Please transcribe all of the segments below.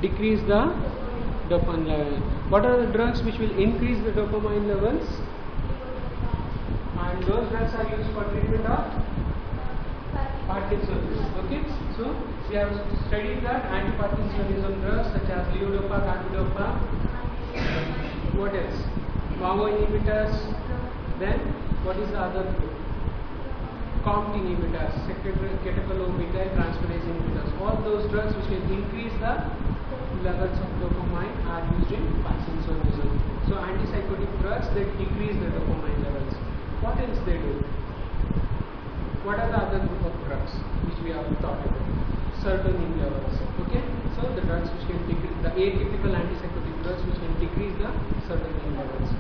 decrease the dopamine level. What are the drugs which will increase the dopamine levels? And those drugs are used for treatment of Parkinson's. Okay, so we have studied that anti-Parkinsonism drugs such as levodopa, carbidopa. What else? MAO inhibitors. Then what is the other group? COMT inhibitors, catechol-beta transferase inhibitors. All those drugs which can increase the levels of dopamine are used in Parkinsonism. So antipsychotic drugs that decrease the dopamine levels. What else they do? What are the other group of drugs which we have talked about? Serotonin levels. Okay, so the drugs which can decrease the atypical antipsychotic drugs which can decrease the serotonin levels.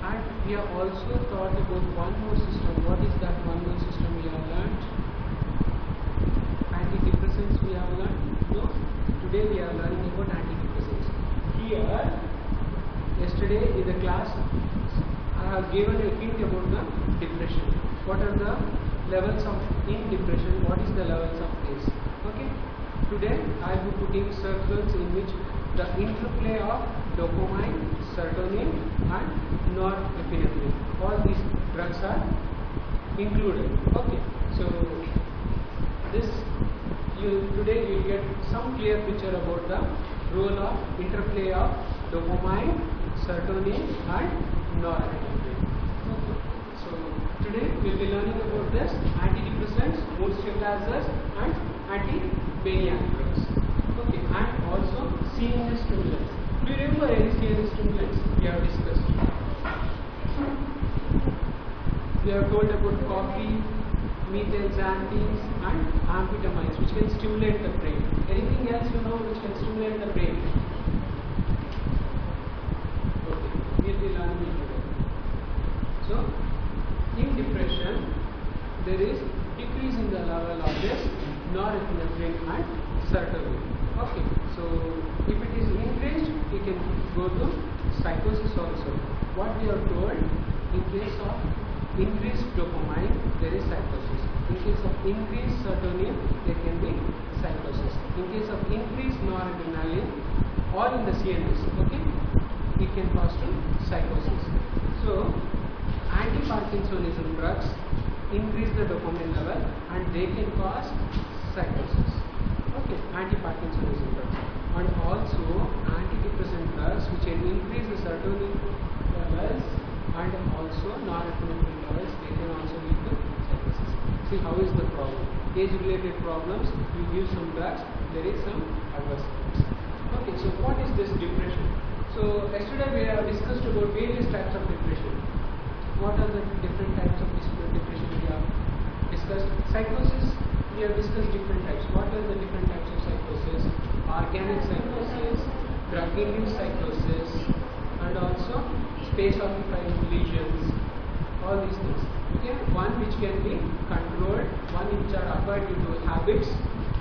And we have also thought about one more system. What is that one more system we have learned? Antidepressants we have learned. No, today we are learning about antidepressants. Here, yesterday in the class, I have given a hint about the depression. What are the levels of in depression? What is the levels of this? Okay. Today I will be putting circles in which the interplay of dopamine, serotonin, and norepinephrine. All these drugs are included. Okay. So today you will get some clear picture about the role of interplay of dopamine, serotonin, and norepinephrine. Okay. So today we will be learning about this antidepressants, mood stabilizers, and anti-maniac drugs. Okay, and also CNS stimulants. Do you remember any CNS stimulants we have discussed? We have told about coffee, methylxanthines, and amphetamines which can stimulate the brain. Anything else you know which can stimulate the brain? Okay, we will be learning it today. So, in depression, there is decrease in the level of this norepinephrine and serotonin. Okay, so if it is increased, it can go to psychosis also. What we are told, in case of increased dopamine, there is psychosis. In case of increased serotonin, there can be psychosis. In case of increased noradrenaline or in the CNS, okay, it can cause to psychosis. So, anti-Parkinsonism drugs increase the dopamine level and they can cause psychosis. Okay, anti-Parkinsonism drugs. And also antidepressant drugs which can increase the serotonin levels and also norepinephrine levels, they can also lead to psychosis. See how is the problem? Age-related problems, you give some drugs, there is some adverse effects. Okay, so what is this depression? So yesterday we have discussed about various types of depression. What are the different types of depression we have discussed? Psychosis, we have discussed different types. What are the different types of psychosis? Organic psychosis, drug-induced psychosis, and also space-occupied lesions, all these things. Okay, one which can be controlled, one which are acquired due to habits,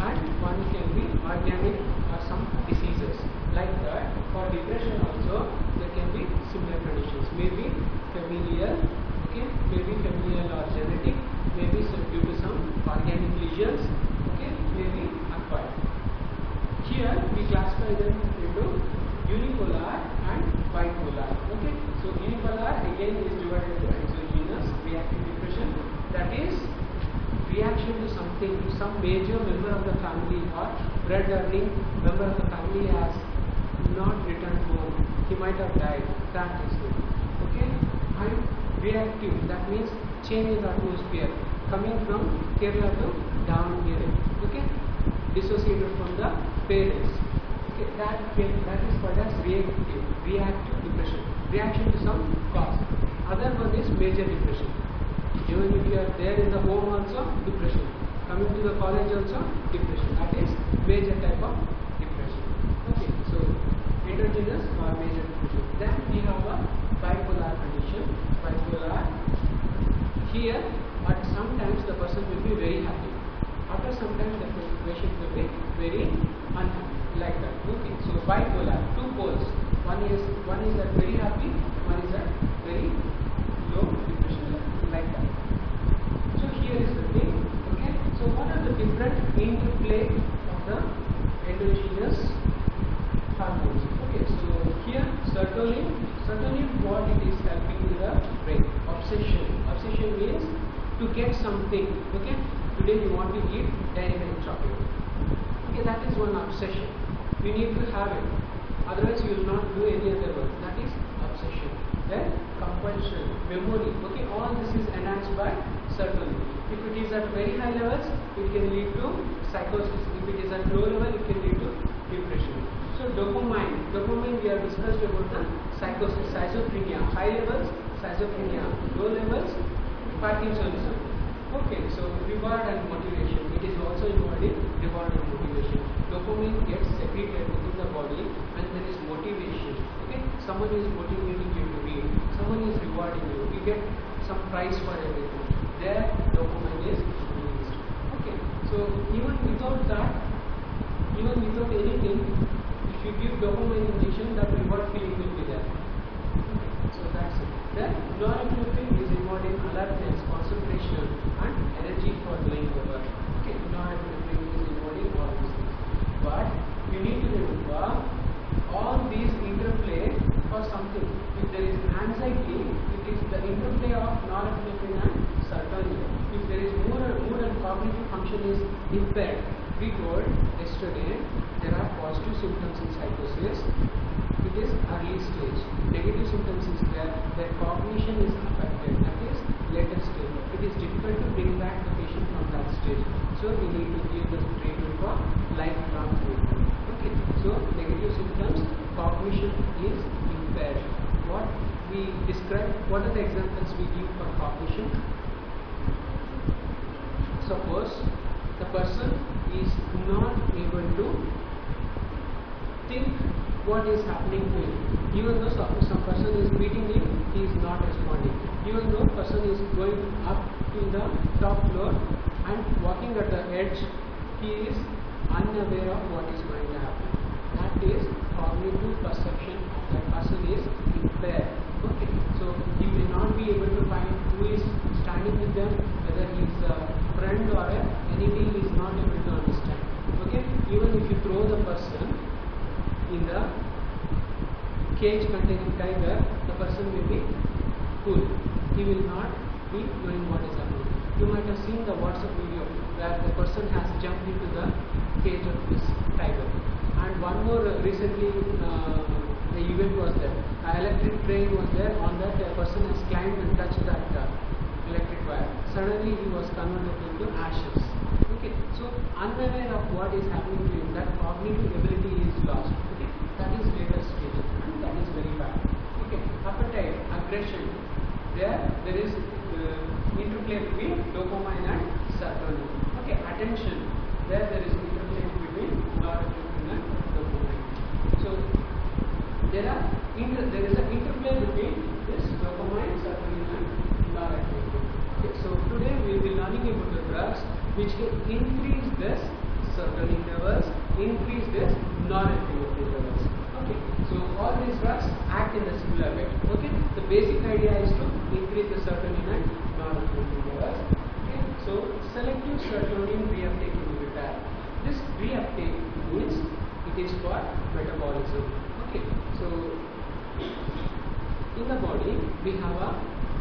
and one can be organic or some diseases. Like that, for depression also, there can be similar conditions. Maybe familial, okay, maybe familial or genetic, maybe due to some organic lesions, okay, maybe acquired. Here we classify them into unipolar and bipolar. Okay, so unipolar again is divided into exogenous reactive depression, that is reaction to something, some major member of the family or bread earning member of the family has not returned home, he might have died, that is it. Okay, and reactive, that means change in the atmosphere coming from Kerala to down here. Okay, dissociated from the parents. Okay, that is called as reactive depression, reaction to some cause. Other one is major depression. Even if you are there in the home also, depression. Coming to the college also, depression. That is major type of depression. Okay, so endogenous or major depression. Then we have a bipolar condition. Bipolar. Here, at sometimes the person will be very happy. After some time, the patient will be very unhappy. Like that. Okay, so bipolar, two poles. One is at very happy, one is at very low depression level. Like that. So here is the thing. Okay, so what are the different interplay of the endogenous means to get something. Okay, today you want to eat dairy milk chocolate. Okay, that is one obsession. You need to have it. Otherwise, you will not do any other work. That is obsession. Then compulsion, memory. Okay, all this is enhanced by serotonin. If it is at very high levels, it can lead to psychosis. If it is at low level, it can lead to depression. So dopamine we have discussed about the psychosis, schizophrenia, high levels, schizophrenia, low levels, Parkinsonism. Okay, so reward and motivation. It is also involved in reward and motivation. Dopamine gets secreted within the body when there is motivation. Okay, someone is motivating you to read, someone is rewarding you, you get some prize for everything. There, dopamine is released. Okay, so even without that, even without anything, if you give dopamine injection, that reward feeling will be there. Okay, so that's it. Then norepinephrine is involved in alertness, concentration, and energy for doing the work. Okay, norepinephrine is involved in all these things. But you need to remember all these interplay for something. If there is anxiety, it is the interplay of norepinephrine and serotonin. If there is mood and cognitive function is impaired, we told yesterday there are positive symptoms in psychosis. It is early stage. Negative symptoms is there cognition is affected. That is later stage. It is difficult to bring back the patient from that stage. So we need to give the treatment for lifelong treatment. Okay. So negative symptoms, cognition is impaired. What we describe, what are the examples we give for cognition? Suppose the person is not able to think what is happening to him. Even though some person is beating him, he is not responding. Even though person is going up to the top floor and walking at the edge, he is unaware of what is going to happen. That is cognitive perception of that person is impaired. Okay, so he may not be able to find who is standing with them, whether he is a friend or an enemy, he is not able to understand. Okay, even if you throw the person in the cage containing tiger, the person will be cool. He will not be knowing what is happening. You might have seen the WhatsApp video where the person has jumped into the cage of this tiger. And one more recently, the event was there. An electric train was there. On that, a person has climbed and touched that electric wire. Suddenly, he was converted into ashes. Okay, so unaware of what is happening to him, that cognitive ability is lost. Okay, that is later stage, and that is very bad. Okay, appetite, aggression. There is interplay between dopamine and serotonin. Okay, attention. There is interplay between norepinephrine and dopamine. So there is an interplay between this dopamine, serotonin, and norepinephrine. Okay, so today we will be learning about the drugs which can increase this serotonin levels, increase this norepinephrine levels. Okay, so all these drugs act in a similar way. Okay, the basic idea is to increase the serotonin and norepinephrine levels. Okay, so selective serotonin reuptake inhibitor. This reuptake means it is for metabolism. Okay, so in the body we have a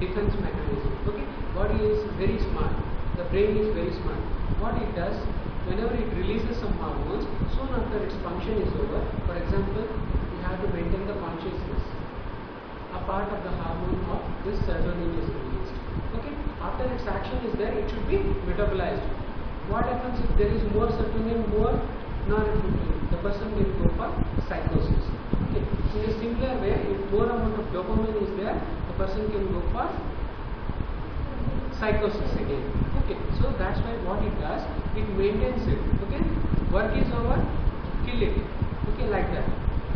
defense mechanism. Okay, body is very smart. The brain is very smart. What it does, whenever it releases some hormones, soon after its function is over, for example, we have to maintain the consciousness. A part of the hormone of this serotonin is released. Okay, after its action is there, it should be metabolized. What happens if there is more serotonin, more norepinephrine? The person will go for psychosis. Okay, in a similar way, if more amount of dopamine is there, the person can go for psychosis again. Okay, so that's why what it does, it maintains it. Okay, work is over, kill it. Okay, like that.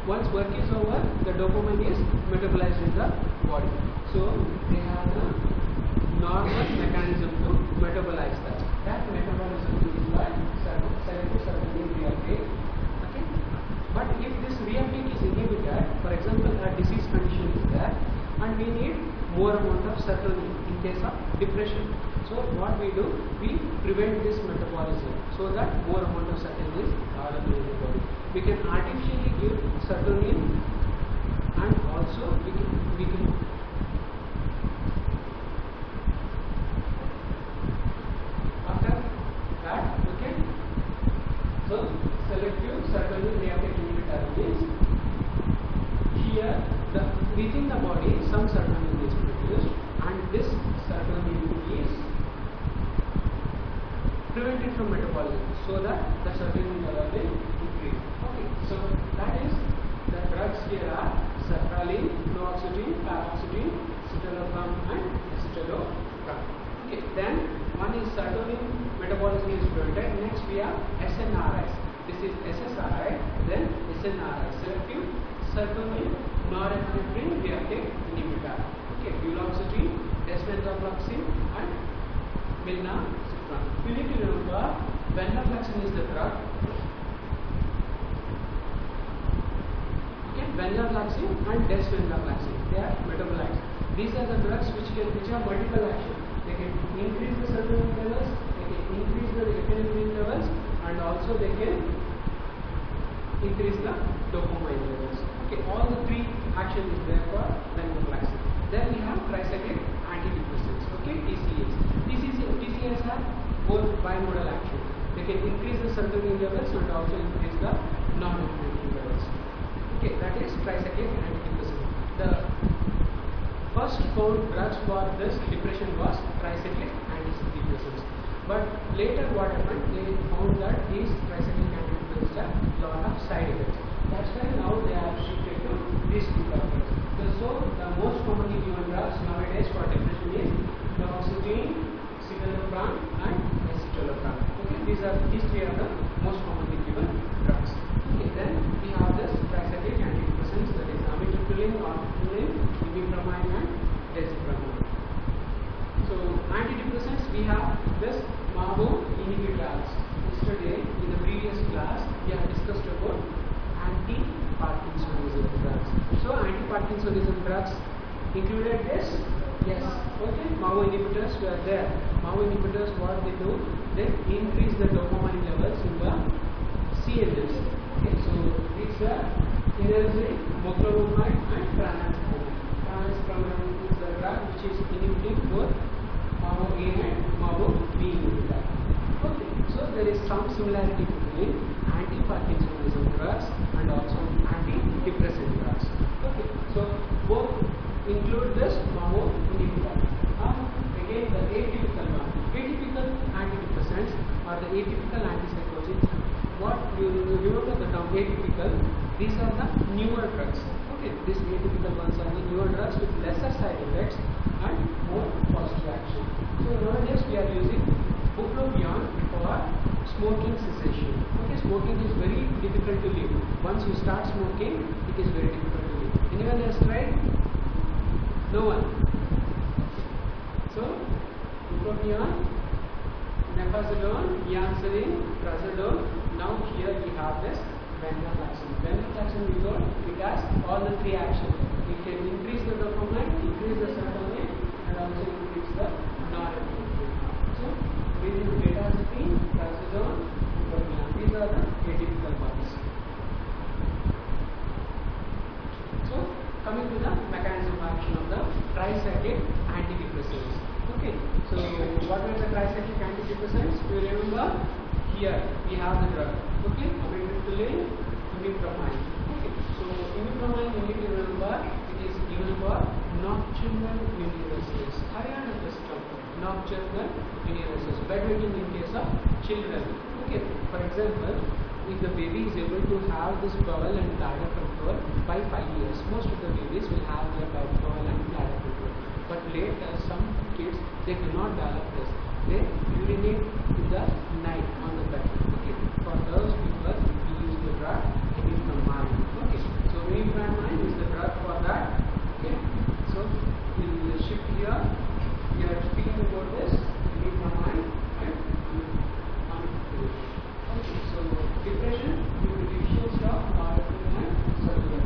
Once work is over, the dopamine is metabolized in the body. So they have a normal mechanism to metabolize that. That metabolism is by selective serotonin reuptake. Okay, but if this reuptake is inhibited, for example, a disease condition is there, and we need more amount of serotonin in case of depression. So what we do, we prevent this metabolism so that more amount of serotonin is available in the body. We can artificially give serotonin, and also we can the body some serotonin is produced, and this serotonin is prevented from metabolism so that the serotonin level will increase. Okay, so that is the drugs here are sertraline, fluoxetine, paroxetine, citalopram and escitalopram. Okay, then one is serotonin metabolism is prevented. Next we have SNRIs. This is SSRI, then SNRI, selective serotonin norepinephrine reuptake inhibitor. Okay, Duloxetine, Desvenlafaxine and Milnacipran. You need to remember, venlafaxine is the drug. Okay, venlafaxine and desvenlafaxine, they are metabolites. These are the drugs which have multiple action. They can increase the serotonin levels, they can increase the epinephrine levels, and also they can increase the dopamine levels. Okay, all the three action is there for venlafaxine. Then we have tricyclic antidepressants. Okay, TCAs. TCAs have both bimodal action. They can increase the serotonin levels and also increase the norepinephrine levels. Okay, that is tricyclic antidepressant. The first found drugs for this depression was tricyclic antidepressants. But later what happened, they found that these tricyclic antidepressants have a lot of side effects. That's why now they are shifted to these two drugs. So the most commonly given drugs nowadays for depression is fluoxetine, citalopram and escitalopram. Okay, these three are the most commonly given drugs. Okay, then we have this tricyclic antidepressants, that is amitriptyline, norepinephrine, imipramine and desvenlafaxine. So antidepressants, we have this MAO inhibitors. Yesterday in the previous class we have discussed about anti-Parkinsonism drugs. So anti-Parkinsonism drugs included this? Yes. Okay, MAO inhibitors were there. MAO inhibitors, what they do? They increase the dopamine levels in the CNS. Okay, so these are energy, moclobemide and transferrin. Transferrin is the drug which is inhibiting both MAO A and MAO B inhibitor. Okay, so there is some similarity between anti-Parkinsonism drugs and also antidepressant drugs. Okay, so both include this MAO inhibitor. Again, the atypical one. Atypical antidepressants or the atypical antipsychotics. What you remember the term atypical? These are the newer drugs. Okay, these atypical ones are the newer drugs with lesser side effects and more positive action. So nowadays we are using bupropion for smoking cessation. Okay, smoking is very difficult to leave. Once you start smoking, it is very difficult to leave. Anyone else tried? No one. So bupropion, mefazolone, niacin, trazodone. Now here we have this venlafaxine. Venlafaxine, we told it has all the three actions. It can increase the dopamine, increase the serotonin, and also increase the norepinephrine. So betazapine, trazodone, bupropion. These are the atypical ones. So coming to the mechanism of action of the tricyclic antidepressants. Okay, so what were the tricyclic antidepressants? Do you remember? Here we have the drug. Okay, amitriptyline, imipramine. Okay, so imipramine, you need to remember, it is given for nocturnal universes. Have you heard of this term? Nocturnal universes. Bedwetting in case of children. Okay, for example, if the baby is able to have this bowel and bladder control by 5 years, most of the babies will have their bowel and bladder control. But later, some kids, they cannot develop this. They urinate in the night on the bed. Okay, for those people, we use the drug imipramine. Okay, so imipramine is the drug for that. Okay, so in the shift here, we are speaking about this imipramine and amitriptyline. Okay, so depression due to deficiency of norepinephrine and serotonin.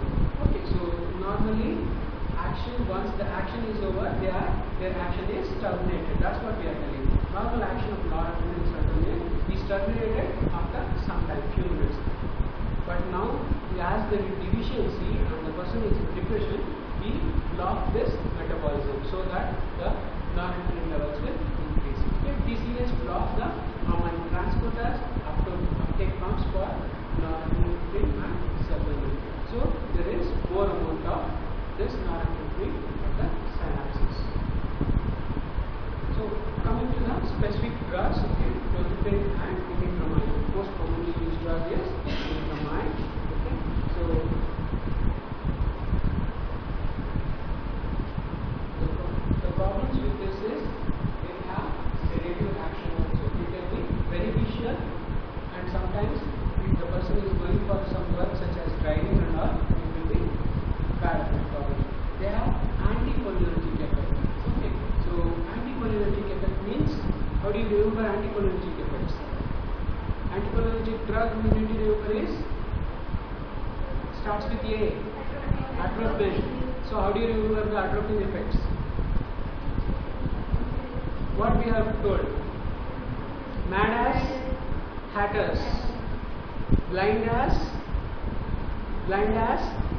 Okay, so normally action, once the action is over, their action is terminated. That's what we are telling. Normal action of norepinephrine and serotonin is terminated after some time, few minutes. But now, as there is deficiency and the person is in depression, we block this metabolism so that the norepinephrine levels will increase. If TCAs block the hormone transporters, uptake comes for norepinephrine and serotonin. So there is more amount of this norepinephrine anticholinergic effects. Anticholinergic drug immunity remover is starts with A, atropine. So how do you remove the atropine effects? What we have told? Mad as hatters, blind as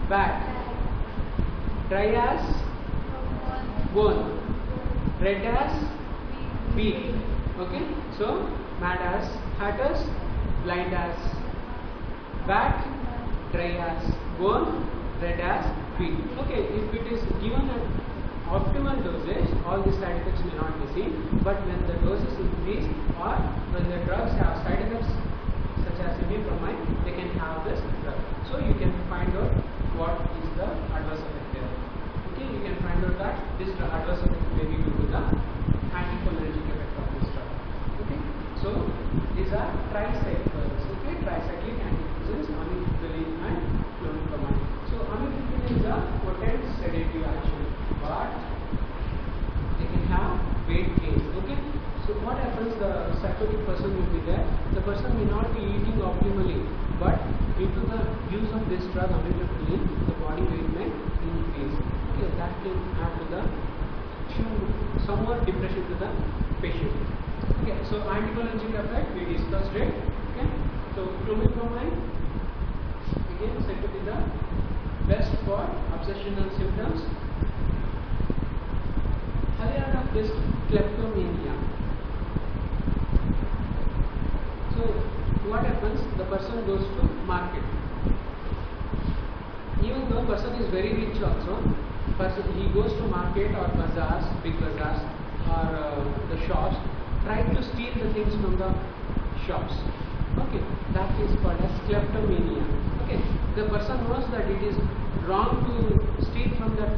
bat, dry as bone, red as beet. Okay, so mad as hatters, blind as bat, dry as bone, red as beet. Okay, if it is given an optimal dosage, all these side effects may not be seen, but when the dose is increased or when the drugs have side effects such as imipramine, they can have this drug. So you can find out what is the adverse effect there. Okay, you can find out that this adverse effect may be due to the anticholinergic effect of this drug. Okay, so these are tricyclics. Okay, tricyclic antidepressants, amitriptyline and clomipramine. So amitriptyline is a potent sedative action, but they can have weight gain. Okay, so what happens? The psychotic person will be there. The person may not be eating optimally, but due to the use of this drug amitriptyline, the body weight may increase. Okay, that can add to the somewhat depression to the patient. Okay, so anticholinergic effect we discussed it. Okay, so clomipramine again said to be the best for obsessional symptoms. Have you heard of this kleptomania? So what happens? The person goes to market. Even though person is very rich also, he goes to market or bazaars, big bazaars or the shops, try to steal the things from the shops. Okay, that is called as kleptomania. Okay, the person knows that it is wrong to steal from that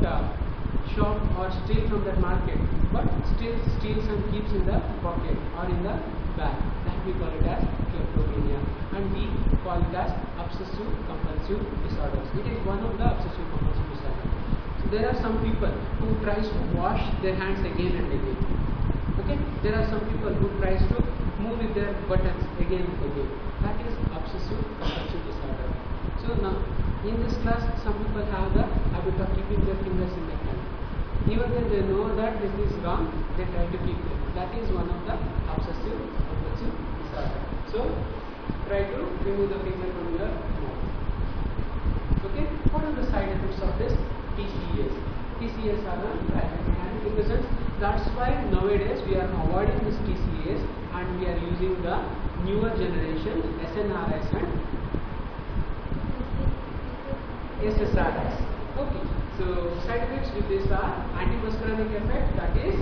shop or steal from that market, but still steals and keeps in the pocket or in the bag. That we call it as kleptomania, and we call it as obsessive compulsive disorders. It is one of the obsessive compulsive disorders. So there are some people who tries to wash their hands again and again. Okay, there are some people who tries to move with their buttons again and again. That is obsessive compulsive disorder. So now in this class, some people have the habit of keeping their fingers in their hand. Even when they know that this is wrong, they try to keep it. That is one of the obsessive compulsive disorder. So try to remove the finger from your mouth. Okay, what are the side effects of this TCAs? TCAs are the tricyclic antidepressants. That's why nowadays we are avoiding this TCAs and we are using the newer generation SNRIs and SSRIs. Okay, so side effects with this are antimuscarinic effect, that is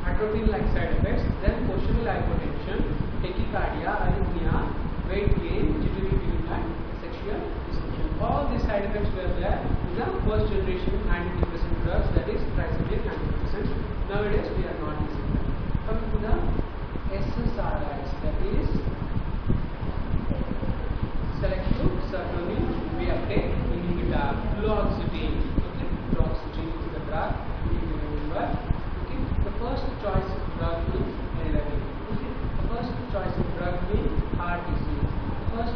atropine-like side effects, then postural hypotension, tachycardia, arrhythmia, weight gain, jittery feeling and sexual dysfunction. All these side effects were there in the first generation antidepressant drugs, that is tricyclic antidepressants. Nowadays we are not using them. Coming to the SSRIs, that is selective serotonin reuptake inhibitor, Duloxetine. Okay, Duloxetine is the drug we remember. Okay, the first choice of drug is LRT. Okay, the first choice of drug is heart disease. First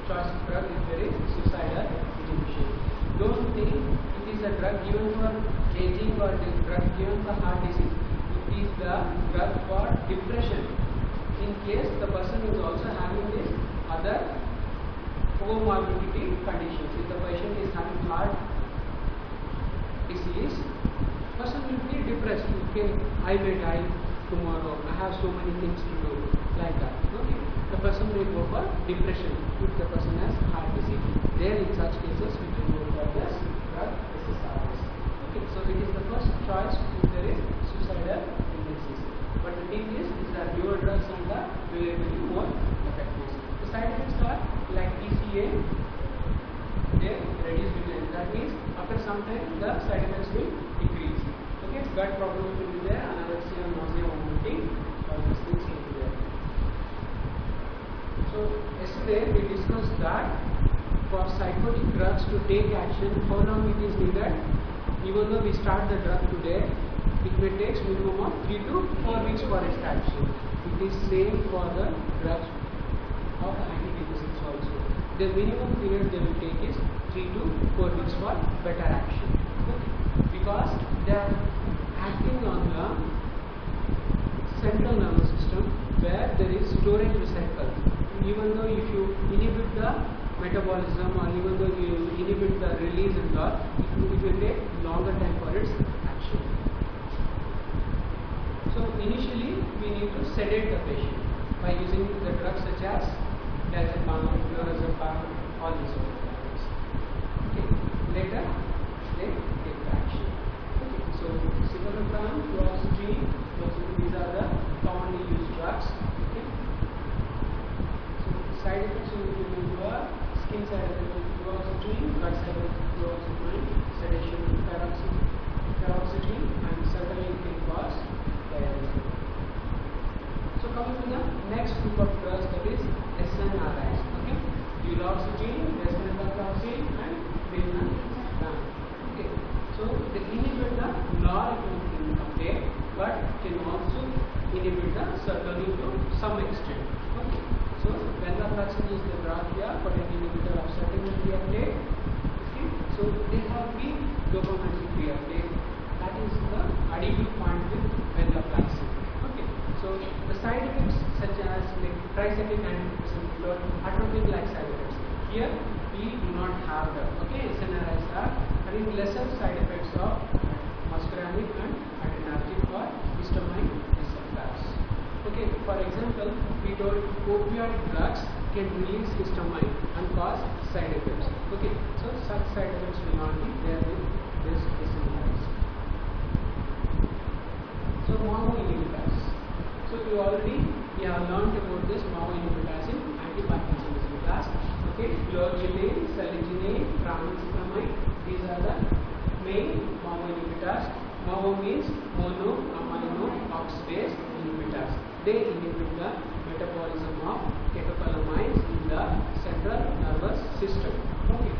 choice of drug is there is suicidal inhibition. Don't think it is a drug given for aging or the drug given for heart disease. It is the drug for depression. In case the person is also having this other comorbidity conditions. If the patient is having heart disease, person will be depressed. Okay, I may die tomorrow. I have so many things to do, like that. Okay, the person may go for depression if the person has heart disease. There, in such cases, we can go for this drug SSRIs. Okay, so it is the first choice if there is suicidal tendencies. But the thing is, these are newer drugs and are relatively more effective. The side effects are like TCA, they reduce with time. That means after some time the side effects will decrease. Okay, gut problems will be there, anorexia, nausea, vomiting, all these things will be there. So yesterday we discussed that for psychotic drugs to take action, how long it is needed. Even though we start the drug today, it may take minimum of 3 to 4 weeks for its action. It it is same for the drugs of antidepressants also. The minimum period they will take is 3 to 4 weeks for better action. Okay. Because they are acting on the central nervous system where there is storage recycle. Even though if you inhibit the metabolism or even though you inhibit the release and all, it will take longer time for its action. So initially we need to sedate the patient by using the drugs such as diazepam, clonazepam, all these sort of drugs. Okay. Later they take the action. Okay. So citalopram, fluoxetine, these are the commonly used drugs. Okay. So side effects you will remember: skin side effects with fluoxetine, gut side effects with fluoxetine, sedation with paroxetine, and certainly it can cause diarrhea. So coming to the next group of drugs, that is SNRIs. Okay, Duloxetine, Desvenlafaxine, and Milnacipran. Okay, so they inhibit the norepinephrine uptake, but can also inhibit the serotonin to some extent. Okay, so venlafaxine is the drug here, potent inhibitor of serotonin reuptake. Okay, so they have the dopamine reuptake. That is the additive point with venlafaxine. Okay, so the side effects such as like tricyclic antidepressant or atropine-like side effects. Here we do not have that. Okay, SNRIs are having lesser side effects of muscarinic and adrenergic or histamine receptors. Okay, for example, we told opioid drugs can release histamine and cause side effects. Okay, so such side effects will not be there with this SNRIs. So MAO inhibitors. So we have learned about this MAO inhibitors in anti-Parkinsonism class. Okay, clorgeline, saligeline, trimethoprim, these are the main MAO inhibitors. MAO means monoamino oxidase inhibitors. They inhibit the metabolism of catecholamines in the central nervous system. Okay,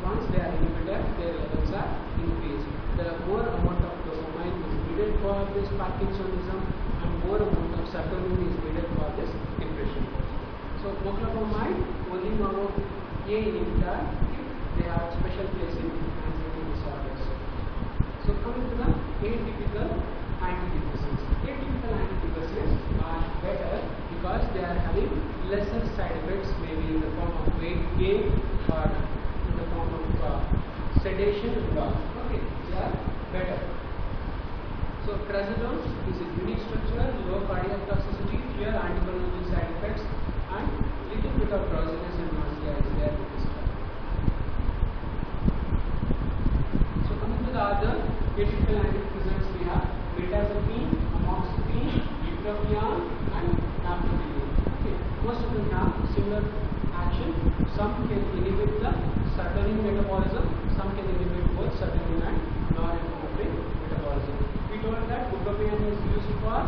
once they are inhibited, their levels are increased. The more amount of dopamine is needed for this Parkinsonism, and more amount of serotonin is needed for this depression. So moclopramide, only MAO A inhibitor, they have special place in anxiety disorders. So coming to the atypical antidepressants. Atypical antidepressants are better because they are having lesser side effects, maybe in the form of weight gain or in the form of sedation and all. Okay, they are better. So trazodone is a unique structure, low cardiac toxicity, fewer anticholinergic side effects, and little bit of drowsiness and nausea is there with this drug. So coming to the other atypical antidepressants, we have mirtazapine, amoxicillin, bupropion, and norepinephrine. Okay, most of them have similar action. Some can inhibit the serotonin metabolism, some can inhibit both serotonin and norepinephrine metabolism. We told that bupropion is used for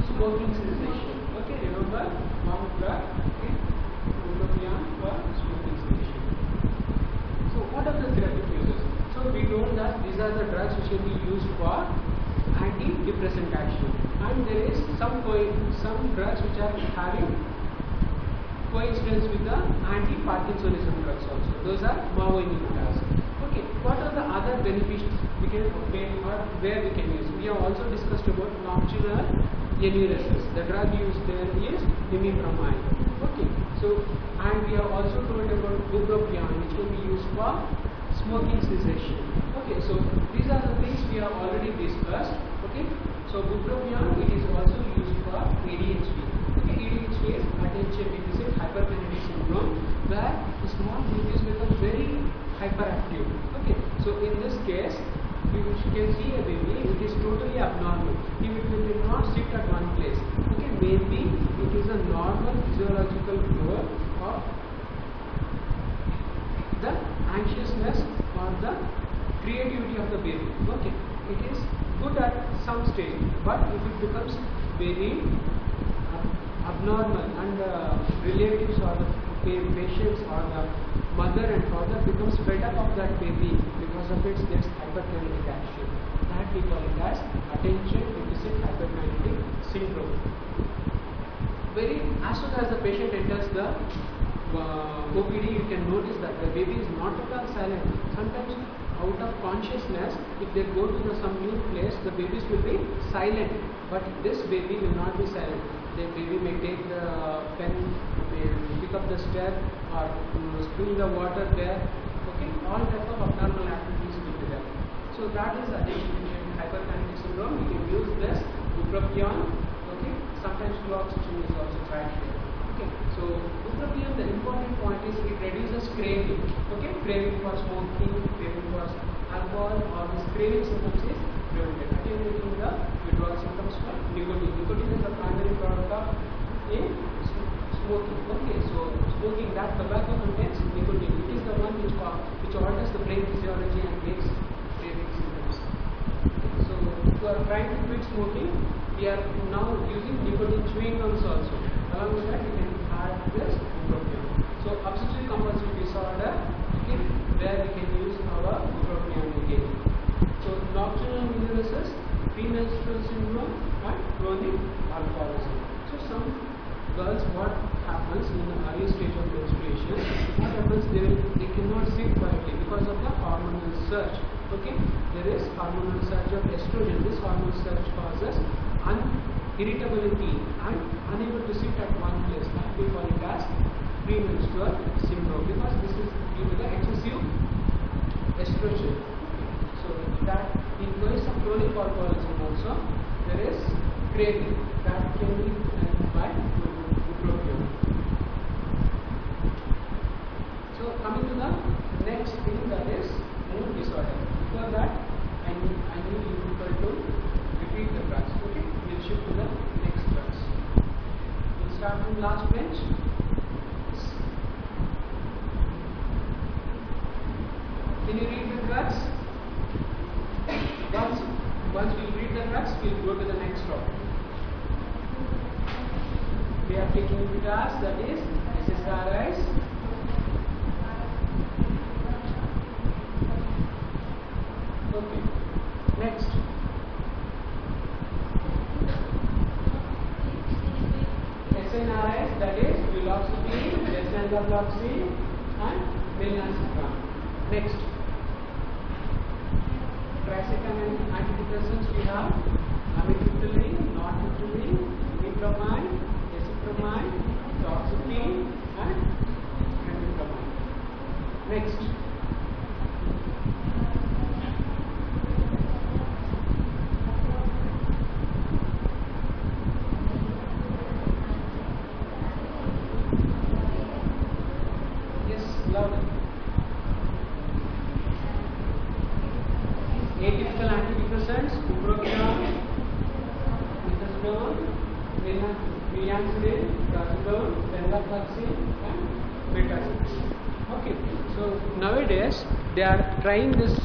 smoking cessation. Okay, remember one drug, okay, bupropion for smoking cessation. So what are the therapeutic uses? So we told that these are the drugs which can be used for antidepressant action, and there is some drugs which are having coincidence with the anti-Parkinsonism drugs also. Those are MAO inhibitors. Okay, what are the other benefits we can obtain or where we can use? We have also discussed about nocturnal enuresis. The drug used there is imipramine. Okay, so and we have also told about bupropion, which can be used for smoking cessation. Okay, so these are the things we have already discussed. Okay, so bupropion, it is also used for ADHD. Okay, ADHD is attention deficit hyperkinetic syndrome, where the small babies become very hyperactive. Okay, so in this case, you can see a baby, it is totally abnormal. He will not sit at one place. Okay, maybe it is a normal physiological growth of the anxiousness or the creativity of the baby. Okay, it is good at some stage, but if it becomes very abnormal and relatives or the patients or the mother and father becomes fed up of that baby, because of it there's hyperkinetic action. That we call it as attention deficit hyperkinetic syndrome. As soon as the patient enters the OPD, you can notice that the baby is not at all silent. Sometimes out of consciousness, if they go to some new place, the babies will be silent, but this baby will not be silent. The baby may take the pen, may pick up the step, or spill the water there. Okay, all type of abnormal activities will be there. So that is attention hyperkinetic syndrome. We can use this bupropion. Okay, sometimes duloxetine is also tried here. Okay, so bupropion, the important point is it reduces craving. Okay, craving for smoking, craving for alcohol, or this craving symptoms is prevented. Attenuating the withdrawal symptoms for nicotine. Nicotine is the primary product of smoking. Okay, so smoking, that tobacco contains nicotine. It is the one which alters the brain physiology and makes craving symptoms. Okay, so if you are trying to quit smoking, we are now using nicotine chewing gums also. Along with that, you can add this bupropion. So obsessive compulsive disorder, okay, where we can use our bupropion again. So nocturnal neurosis, premenstrual syndrome, and chronic alcoholism. So some girls, what happens in the early stage of menstruation? What happens? They cannot sit quietly because of the hormonal surge. Okay, there is hormonal surge of estrogen. This hormonal surge causes irritability and unable to sit at one place. That we call it as premenstrual syndrome, because this is due to the excessive estrogen. So that in case of chronic alcoholism also, there is craving that can be by bupropion. So coming to the next thing, that is mood disorder. Before that, I need you people to repeat the drugs. Okay, we'll shift to the next drugs. We'll start from last bench. Can you read the drugs? Once we read the drugs, we'll go to the next topic. We are taking drugs, that is SSRIs. Okay. Next. SNRIs, that is Duloxetine, Desvenlafaxine, and Milnacipran. Next. Tricyclics and antidepressants, we have amitriptyline, nortriptyline, metropamine, desipramine, duloxetine, and phentermine. Next. Atypical antidepressants, bupropion, methadone, Milnacipran, Trazodone, Desvenlafaxine, and metazine. Okay, so nowadays they are trying this